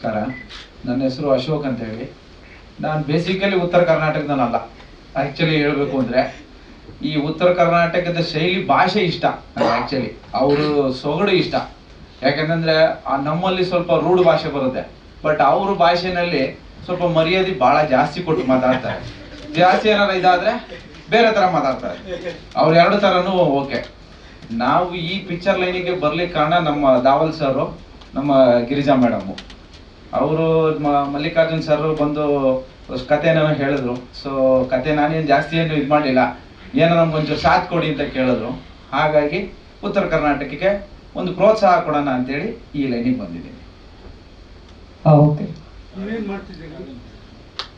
ನಮಸ್ಕಾರ, ನನ್ನ ಹೆಸರು ಅಶೋಕ್ ಅಂತ ಹೇಳಿ. ನಾನು ಬೇಸಿಕಲಿ ಉತ್ತರ ಕರ್ನಾಟಕದನಲ್ಲ. ಆ್ಯಕ್ಚುಲಿ ಹೇಳಬೇಕು ಅಂದರೆ ಈ ಉತ್ತರ ಕರ್ನಾಟಕದ ಶೈಲಿ ಭಾಷೆ ಇಷ್ಟ. ಆ್ಯಕ್ಚುಲಿ ಅವರು ಸೊಗಡು ಇಷ್ಟ. ಯಾಕಂತಂದರೆ ನಮ್ಮಲ್ಲಿ ಸ್ವಲ್ಪ ರೂಢ ಭಾಷೆ ಬರುತ್ತೆ, ಬಟ್ ಅವ್ರ ಭಾಷೆನಲ್ಲಿ ಸ್ವಲ್ಪ ಮರ್ಯಾದೆ ಭಾಳ ಜಾಸ್ತಿ ಕೊಟ್ಟು ಮಾತಾಡ್ತಾರೆ. ಜಾಸ್ತಿ ಏನಾರ ಇದಾದರೆ ಬೇರೆ ಥರ ಮಾತಾಡ್ತಾರೆ. ಅವ್ರು ಎರಡು ಥರನೂ ಓಕೆ. ನಾವು ಈ ಪಿಕ್ಚರ್ ಲೈನಿಗೆ ಬರ್ಲಿಕ್ಕೆ ಕಾರಣ ನಮ್ಮ ದಾವಲ್ ಸರು, ನಮ್ಮ ಗಿರಿಜಾ ಮೇಡಮು. ಅವರು ಮಲ್ಲಿಕಾರ್ಜುನ್ ಸರ್ ಬಂದು ಕಥೆನ ಹೇಳಿದ್ರು. ಸೊ ಕತೆ ನಾನೇನು ಜಾಸ್ತಿ ಏನು ಇದು ಮಾಡಲಿಲ್ಲ, ಏನೋ ನಮ್ಗೊಂಚೂರು ಸಾಥ್ ಕೊಡಿ ಅಂತ ಕೇಳಿದ್ರು. ಹಾಗಾಗಿ ಉತ್ತರ ಕರ್ನಾಟಕಕ್ಕೆ ಒಂದು ಪ್ರೋತ್ಸಾಹ ಕೊಡೋಣ ಅಂತೇಳಿ ಈ ಲೈನಿಗೆ ಬಂದಿದ್ದೀನಿ.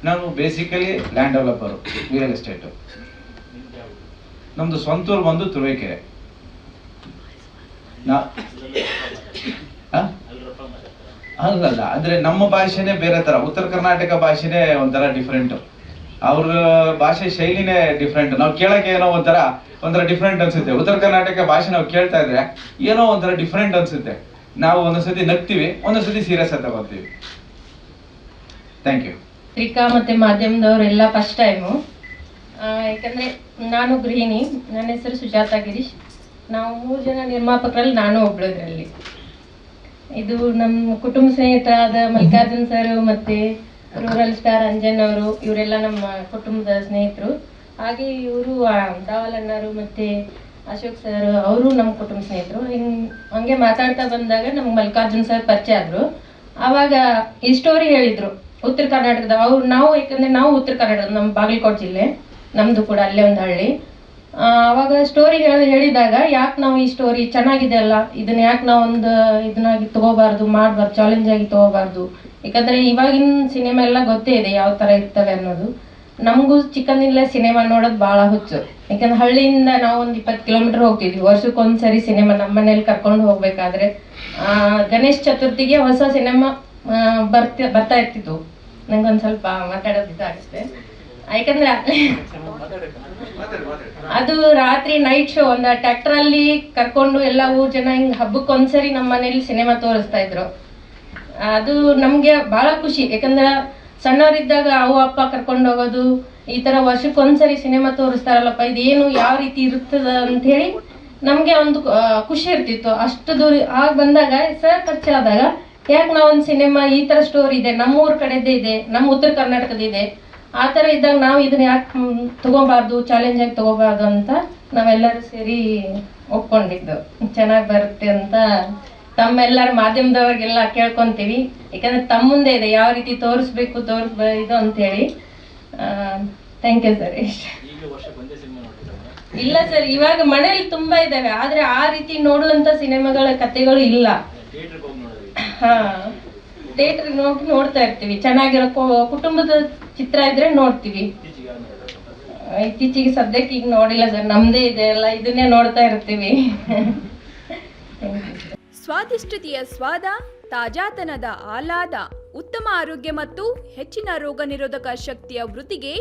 ನಾನು basically land developer, real estate. ನಮ್ಮದು ಸ್ವಂತೂರು ಬಂದು ತುರುವೇಕೆರೆ. ಅಲ್ಲಲ್ಲ, ಅಂದ್ರೆ ನಮ್ಮ ಭಾಷೆನೇ ಬೇರೆ ತರ. ಉತ್ತರ ಕರ್ನಾಟಕ ಭಾಷೆನೇ ಒಂಥರ ಡಿಫ್ರೆಂಟ್, ಅವ್ರ ಭಾಷೆ ಶೈಲಿನೇ ಡಿಫ್ರೆಂಟ್. ನಾವು ಕೇಳಕ್ಕೆ ಏನೋ ಒಂಥರ ಡಿಫ್ರೆಂಟ್ ಅನ್ಸುತ್ತೆ. ಉತ್ತರ ಕರ್ನಾಟಕ ಭಾಷೆ ನಾವು ಕೇಳ್ತಾ ಇದ್ರೆ ಏನೋ ಒಂಥರ ಡಿಫ್ರೆಂಟ್ ಅನ್ಸುತ್ತೆ. ನಾವು ಒಂದೊಂದ್ಸತಿ ನಗ್ತೀವಿ, ಒಂದೊಂದ್ಸತಿ ಸೀರಿಯಸ್ ಅಂತ ಬರ್ತೀವಿ. Thank you. ಪತ್ರಿಕಾ ಮತ್ತೆ ಮಾಧ್ಯಮದವರೆಲ್ಲ ಫಸ್ಟ್ ಟೈಮು. ಯಾಕಂದ್ರೆ ನಾನು ಗೃಹಿಣಿ, ನನ್ನ ಹೆಸರು ಸುಜಾತಾ ಗಿರೀಶ್. ನಾವು 3 ಜನ ನಿರ್ಮಾಪಕರಲ್ಲಿ ನಾನು ಒಬ್ಳದ್ರಲ್ಲಿ. ಇದು ನಮ್ಮ ಕುಟುಂಬ ಸ್ನೇಹಿತರಾದ ಮಲ್ಲಿಕಾರ್ಜುನ್ ಸರ್ ಮತ್ತೆ ರೂರಲ್ ಸ್ಟಾರ್ ಅಂಜನ್ ಅವರು, ಇವರೆಲ್ಲ ನಮ್ಮ ಕುಟುಂಬದ ಸ್ನೇಹಿತರು. ಹಾಗೆ ಇವರು ದಾವಲಣ್ಣರು ಮತ್ತೆ ಅಶೋಕ್ ಸರ್, ಅವರು ನಮ್ಮ ಕುಟುಂಬ ಸ್ನೇಹಿತರು. ಹಂಗೆ ಮಾತಾಡ್ತಾ ಬಂದಾಗ ನಮ್ಗೆ ಮಲ್ಲಿಕಾರ್ಜುನ್ ಸರ್ ಪರಿಚಯ ಆದ್ರು. ಆವಾಗ ಈ ಸ್ಟೋರಿ ಹೇಳಿದ್ರು ಉತ್ತರ ಕರ್ನಾಟಕದ. ಯಾಕಂದ್ರೆ ನಾವು ಉತ್ತರ ಕನ್ನಡ, ನಮ್ಮ ಬಾಗಲಕೋಟೆ ಜಿಲ್ಲೆ ನಮ್ದು ಕೂಡ, ಅಲ್ಲೇ ಒಂದು ಹಳ್ಳಿ. ಅವಾಗ ಸ್ಟೋರಿ ಹೇಳಿದಾಗ ಯಾಕೆ ನಾವು ಈ ಸ್ಟೋರಿ ಚೆನ್ನಾಗಿದೆ ಅಲ್ಲ, ಇದನ್ನ ಯಾಕೆ ನಾವು ಇದನ್ನಾಗಿ ತಗೋಬಾರ್ದು, ಮಾಡಬಾರ್ದು, ಚಾಲೆಂಜ್ ಆಗಿ ತಗೋಬಾರ್ದು. ಯಾಕಂದ್ರೆ ಇವಾಗಿನ ಸಿನಿಮಾ ಎಲ್ಲ ಗೊತ್ತೇ ಇದೆ ಯಾವ ತರ ಇರ್ತವೆ ಅನ್ನೋದು. ನಮಗೂ ಚಿಕ್ಕಂದಿನಲ್ಲೇ ಸಿನಿಮಾ ನೋಡೋದು ಬಹಳ ಹುಚ್ಚು. ಯಾಕಂದ್ರೆ ಹಳ್ಳಿಯಿಂದ ನಾವು ಒಂದು 20 ಕಿಲೋಮೀಟರ್ ಹೋಗ್ತಿದ್ವಿ. ವರ್ಷಕ್ಕೊಂದ್ಸರಿ ಸಿನಿಮಾ ನಮ್ಮ ಮನೇಲಿ ಕರ್ಕೊಂಡು ಹೋಗ್ಬೇಕಾದ್ರೆ ಗಣೇಶ್ ಚತುರ್ಥಿಗೆ ಹೊಸ ಸಿನಿಮಾ ಬರ್ತಾ ಇರ್ತಿತ್ತು. ನಂಗೊಂದ್ ಸ್ವಲ್ಪ ಮಾತಾಡೋದು ಇದಾಗುತ್ತೆ. ಯಾಕಂದ್ರೆ ಅದು ರಾತ್ರಿ ನೈಟ್ ಶೋ, ಒಂದು ಟ್ರ್ಯಾಕ್ಟರ್ ಅಲ್ಲಿ ಕರ್ಕೊಂಡು ಎಲ್ಲ ಊರ್ ಜನ ಹಿಂಗ್ ಹಬ್ಬಕ್ಕೊಂದ್ಸರಿ ನಮ್ಮ ಮನೇಲಿ ಸಿನಿಮಾ ತೋರಿಸ್ತಾ ಇದ್ರು. ಅದು ನಮ್ಗೆ ಬಹಳ ಖುಷಿ. ಯಾಕಂದ್ರ ಸಣ್ಣವರಿದ್ದಾಗ ಅವು ಅಪ್ಪ ಕರ್ಕೊಂಡು ಹೋಗೋದು, ಈ ತರ ವರ್ಷಕ್ಕೊಂದ್ಸರಿ ಸಿನಿಮಾ ತೋರಿಸ್ತಾರಲ್ಲಪ್ಪ, ಇದೇನು ಯಾವ ರೀತಿ ಇರ್ತದ ಅಂತ ಹೇಳಿ ನಮ್ಗೆ ಒಂದು ಖುಷಿ ಇರ್ತಿತ್ತು. ಅಷ್ಟು ದೂರ ಆಗ ಬಂದಾಗ ಸರ್ ಪರಿಚಯ ಆದಾಗ, ಯಾಕೆ ನಾವೊಂದು ಸಿನಿಮಾ ಈ ತರ ಸ್ಟೋರಿ ಇದೆ, ನಮ್ಮೂರ್ ಕಡೆದೇ ಇದೆ, ನಮ್ಮ ಉತ್ತರ ಕರ್ನಾಟಕದ ಇದೆ, ಆ ಥರ ಇದ್ದಾಗ ನಾವು ಇದನ್ನ ಯಾಕೆ ತಗೋಬಾರ್ದು, ಚಾಲೆಂಜ್ ಆಗಿ ತಗೋಬಾರ್ದು ಅಂತ ನಾವೆಲ್ಲರೂ ಸೇರಿ ಒಪ್ಕೊಂಡಿದ್ದು. ಚೆನ್ನಾಗಿ ಬರುತ್ತೆ ಅಂತ ತಮ್ಮೆಲ್ಲರ ಮಾಧ್ಯಮದವ್ರಿಗೆಲ್ಲ ಕೇಳ್ಕೊಂತೀವಿ. ಯಾಕಂದ್ರೆ ತಮ್ಮ ಮುಂದೆ ಇದೆ ಯಾವ ರೀತಿ ತೋರಿಸ್ಬೇಕು ಇದು ಅಂತೇಳಿ. Thank you sir. ಇಲ್ಲ ಸರ್, ಇವಾಗ ಮನೇಲಿ ತುಂಬಾ ಇದಾವೆ, ಆದ್ರೆ ಆ ರೀತಿ ನೋಡುವಂತ ಸಿನಿಮಾಗಳ ಕಥೆಗಳು ಇಲ್ಲ. ಥಿಯೇಟರ್ ನೋಡ್ತಾ ಇರ್ತೀವಿ, ಚೆನ್ನಾಗಿರೋ ಕುಟುಂಬದ ಚಿತ್ರ ಇದ್ರೆ ನೋಡ್ತೀವಿ. ಇತ್ತೀಚೆಗೆ ಸದ್ಯಕ್ಕೆ ಈಗ ನೋಡಿಲ್ಲ ಸರ್, ನಮ್ದೇ ಇದೆ ಅಲ್ಲ, ಇದನ್ನೇ ನೋಡ್ತಾ ಇರ್ತೀವಿ. ಸ್ವಾದಿಷ್ಟತೆಯ ಸ್ವಾದ, ತಾಜಾತನದ ಆಹ್ಲಾದ, ಉತ್ತಮ ಆರೋಗ್ಯ ಮತ್ತು ಹೆಚ್ಚಿನ ರೋಗ ನಿರೋಧಕ ಶಕ್ತಿಯ ವೃದ್ಧಿಗೆ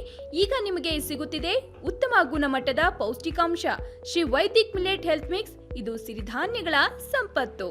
ಈಗ ನಿಮಗೆ ಸಿಗುತ್ತಿದೆ ಉತ್ತಮ ಗುಣಮಟ್ಟದ ಪೌಷ್ಟಿಕಾಂಶ Shri Vaidik millet health mix. ಇದು ಸಿರಿಧಾನ್ಯಗಳ ಸಂಪತ್ತು.